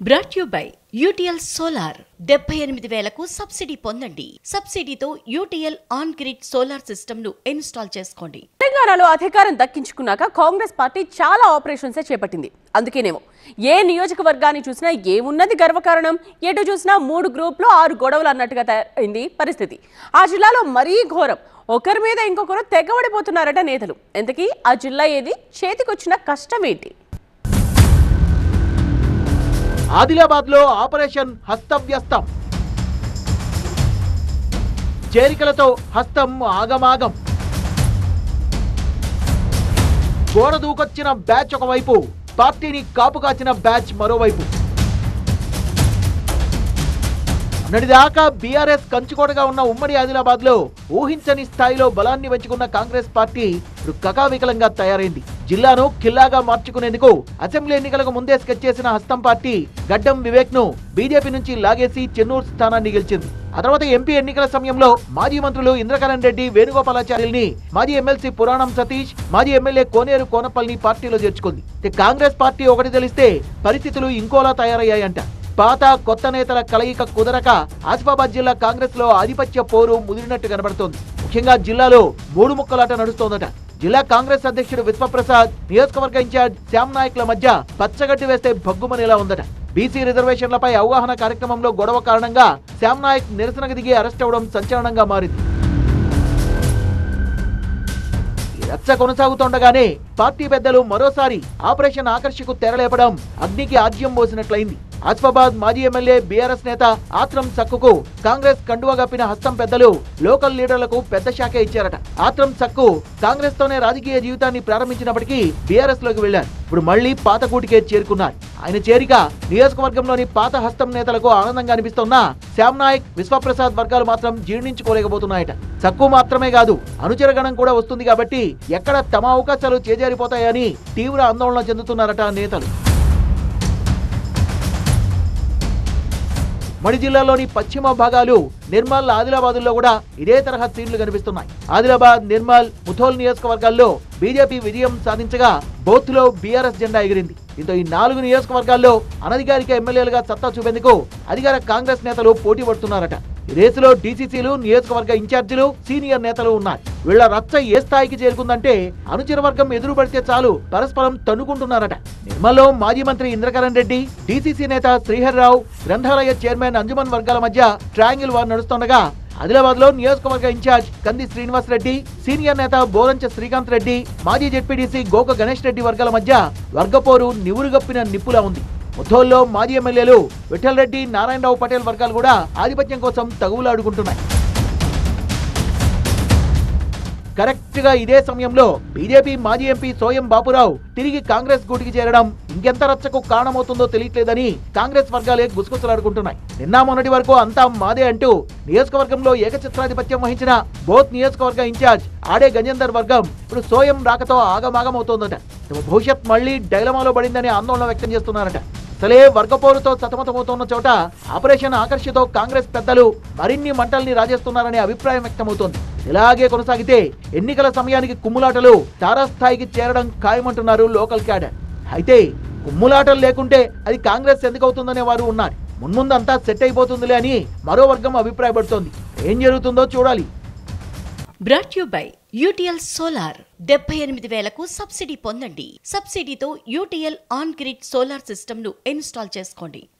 Brought you by UTL solar 78,000కు subsidy పొందండి. సబ్సిడీతో UTL on grid solar system ను ఇన్స్టాల్ చేసుకోండి. తెలంగాణలో అధికారం దక్కించుకున్నాక కాంగ్రెస్ పార్టీ చాలా ఆపరేషన్స్ చేపట్టింది. అందుకేనేమో ఏ నియోజకవర్గాన్ని చూసినా ఏమున్నది గర్వకారణం, ఎటు చూసినా 3 గ్రూపులు 6 గొడవలు అన్నట్టుగా తయారైంది పరిస్థితి. ఆ జిల్లాలో మరీ ఘోరం, ఒకరి మీద ఇంకొకరు తెగబడిపోతున్నారట నేతలు. ఇంతకీ ఆ జిల్లా ఏది, చేతికొచ్చిన కష్టం ఏంటి? ఆదిలాబాద్ లో ఆపరేషన్ హస్తవ్యస్తం, చేరికలతో హస్తం ఆగమాగం. గోడ దూకొచ్చిన బ్యాచ్ ఒకవైపు, పార్టీని కాపు కాచిన బ్యాచ్ మరోవైపు. నడిదాకా బీఆర్ఎస్ కంచుకోటగా ఉన్న ఉమ్మడి ఆదిలాబాద్ లో ఊహించని స్థాయిలో బలాన్ని పెంచుకున్న కాంగ్రెస్ పార్టీ ఇప్పుడు కకావికలంగా తయారైంది. జిల్లాను ఖిల్లాగా మార్చుకునేందుకు అసెంబ్లీ ఎన్నికలకు ముందే స్కెచ్ చేసిన హస్తం పార్టీ గడ్డం వివేక్ ను బీజేపీ నుంచి లాగేసి చెన్నూరు స్థానాన్ని గెలిచింది. ఆ తర్వాత ఎంపీ ఎన్నికల సమయంలో మాజీ మంత్రులు ఇంద్రకరణ్ రెడ్డి, వేణుగోపాలాచార్యుల్ని, మాజీ ఎమ్మెల్సీ పురాణం సతీష్, మాజీ ఎమ్మెల్యే కోనేరు కోనపల్లిని పార్టీలో చేర్చుకుంది. కాంగ్రెస్ పార్టీ ఒకటి తెలిస్తే పరిస్థితులు ఇంకోలా తయారయ్యాయంట. పాత కొత్త నేతల కలయిక కుదరక ఆసిఫాబాద్ జిల్లా కాంగ్రెస్ లో ఆధిపత్య పోరు ముదిరినట్టు కనబడుతోంది. ముఖ్యంగా జిల్లాలో 3 ముక్కలాట నడుస్తోందట. జిల్లా కాంగ్రెస్ అధ్యక్షుడు విశ్వప్రసాద్, నియోజకవర్గ ఇన్ఛార్జ్ శ్యామ్ నాయక్ల మధ్య పచ్చగడ్డి వేస్తే భగ్గుమనేలా ఉందట. బీసీ రిజర్వేషన్లపై అవగాహన కార్యక్రమంలో గొడవ కారణంగా శ్యామ్ నాయక్ నిరసనకు దిగి అరెస్ట్ అవడం సంచలనంగా మారింది. రచ్చ కొనసాగుతుండగానే పార్టీ పెద్దలు మరోసారి ఆపరేషన్ ఆకర్షకు తెరలేపడం అగ్నికి ఆజ్యం పోసినట్లయింది. ఆసిఫాబాద్ మాజీ ఎమ్మెల్యే బీఆర్ఎస్ నేత ఆత్రం సక్కుకు కాంగ్రెస్ కండువా కప్పిన హస్తం పెద్దలు లోకల్ లీడర్లకు పెద్ద శాఖ ఇచ్చారట. ఆత్రం సక్కు కాంగ్రెస్ తోనే రాజకీయ జీవితాన్ని ప్రారంభించినప్పటికీ బీఆర్ఎస్ లోకి వెళ్లారు. ఇప్పుడు మళ్లీ పాత గూటికే చేరుకున్నారు. ఆయన చేరిక నియోజకవర్గంలోని పాత హస్తం నేతలకు ఆనందంగా అనిపిస్తున్నా శ్యామ్ నాయక్, విశ్వప్రసాద్ వర్గాలు మాత్రం జీర్ణించుకోలేకపోతున్నాయట. సక్కు మాత్రమే కాదు, అనుచరగణం కూడా వస్తుంది కాబట్టి ఎక్కడ తమ అవకాశాలు చేజారిపోతాయని తీవ్ర ఆందోళన చెందుతున్నారట నేతలు. మడి జిల్లాలోని పశ్చిమ భాగాలు నిర్మల్, ఆదిలాబాద్లో కూడా ఇదే తరహా సీన్లు కనిపిస్తున్నాయి. ఆదిలాబాద్, నిర్మల్, ముథోల్ నియోజకవర్గాల్లో బీజేపీ విజయం సాధించగా బోత్ లో బీఆర్ఎస్ జెండా ఎగిరింది. దీంతో ఈ 4 నియోజకవర్గాల్లో అనధికారిక ఎమ్మెల్యేలుగా సత్తా చూపేందుకు అధికార కాంగ్రెస్ నేతలు పోటీ పడుతున్నారట. ఈ రేసులో డీసీసీలు, నియోజకవర్గ ఇన్ఛార్జీలు, సీనియర్ నేతలు ఉన్నారు. వీళ్ల రచ్చ ఏ స్థాయికి చేరుకుందంటే అనుచర వర్గం ఎదురు పడితే చాలు పరస్పరం తన్నుకుంటున్నారట. నిర్మల్లో మాజీ మంత్రి ఇంద్రకరణ్ రెడ్డి, డీసీసీ నేత శ్రీహర్రావు, గ్రంథాలయ చైర్మన్ అంజుమన్ వర్గాల మధ్య ట్రయాంగిల్ వార్ నడుస్తుండగా ఆదిలాబాద్ లో నియోజకవర్గ ఇన్ఛార్జ్ కంది శ్రీనివాస్ రెడ్డి, సీనియర్ నేత బోరంచ శ్రీకాంత్ రెడ్డి, మాజీ జెడ్పీటీసీ గోక గణేష్ రెడ్డి వర్గాల మధ్య వర్గపోరు నివురుగప్పిన నిప్పులా ఉంది. ముథోల్లో మాజీ ఎమ్మెల్యేలు విఠల్ రెడ్డి, నారాయణరావు పటేల్ వర్గాలు కూడా ఆధిపత్యం కోసం తగువులాడుకుంటున్నాయి. కరెక్ట్ గా ఇదే సమయంలో బీజేపీ మాజీ ఎంపీ సోయం బాపురావు తిరిగి కాంగ్రెస్ గూటికి చేరడం ఇంకెంత రచ్చకు కారణమవుతుందో తెలియట్లేదని కాంగ్రెస్ వర్గాలే గుసగుసలాడుకుంటున్నాయి. నిన్న మొన్నటి వరకు అంతా మాదే అంటూ నియోజకవర్గంలో ఏకఛత్రాధిపత్యం వహించిన బోత్ నియోజకవర్గ ఇన్ఛార్జ్ ఆడే గజేందర్ వర్గం ఇప్పుడు సోయం రాకతో ఆగమాగమవుతోందట. భవిష్యత్ మళ్లీ డైలమాలో పడిందని ఆందోళన వ్యక్తం చేస్తున్నారట. అసలే వర్గపోరుతో సతమతమవుతున్న చోట ఆపరేషన్ ఆకర్షితో కాంగ్రెస్ పెద్దలు మరిన్ని మంటల్ని రాజేస్తున్నారనే అభిప్రాయం వ్యక్తమవుతోంది. ఇలాగే కొనసాగితే ఎన్నికల సమయానికి కుమ్ములాటలు తారాస్థాయికి చేరడం ఖాయమంటున్నారు లోకల్ క్యాడర్. అయితే కుమ్ములాటలు లేకుంటే అది కాంగ్రెస్ ఎందుకు అవుతుందనే వారు ఉన్నారు. మున్ముందంతా సెట్ అయిపోతుందిలే అని మరో వర్గం అభిప్రాయపడుతోంది. ఏం జరుగుతుందో చూడాలి. Brought you by UTL solar 78,000కు సబ్సిడీ పొందండి. సబ్సిడీతో UTL on grid solar system ను ఇన్స్టాల్ చేసుకోండి.